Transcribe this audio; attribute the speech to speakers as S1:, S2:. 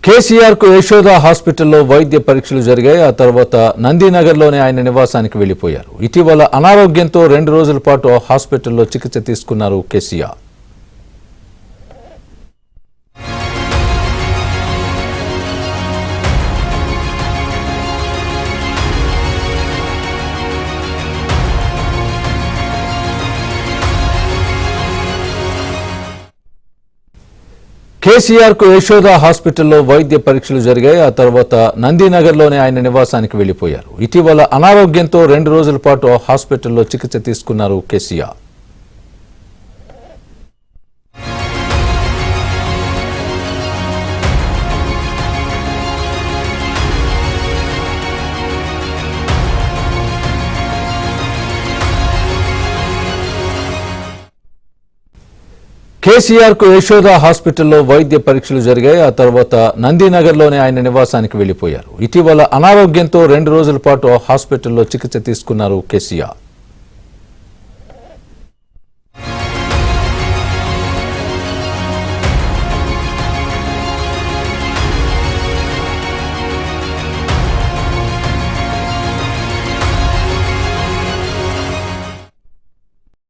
S1: కేసీఆర్ కు యశోద హాస్పిటల్లో వైద్య పరీక్షలు జరిగాయి. ఆ తర్వాత నందినగర్లోనే ఆయన నివాసానికి వెళ్లిపోయారు. ఇటీవల అనారోగ్యంతో 2 రోజుల పాటు హాస్పిటల్లో చికిత్స తీసుకున్నారు కేసీఆర్. కేసీఆర్ కు యశోద హాస్పిటల్లో వైద్య పరీక్షలు జరిగాయి. ఆ తర్వాత నందినగర్లోనే ఆయన నివాసానికి వెళ్లిపోయారు. ఇటీవల అనారోగ్యంతో 2 రోజుల పాటు హాస్పిటల్లో చికిత్స తీసుకున్నారు కేసీఆర్. కేసీఆర్ కు యశోద హాస్పిటల్లో వైద్య పరీక్షలు జరిగాయి. ఆ తర్వాత నందినగర్లోనే ఆయన నివాసానికి వెళ్లిపోయారు. ఇటీవల అనారోగ్యంతో 2 రోజుల పాటు హాస్పిటల్లో చికిత్స తీసుకున్నారు కేసీఆర్.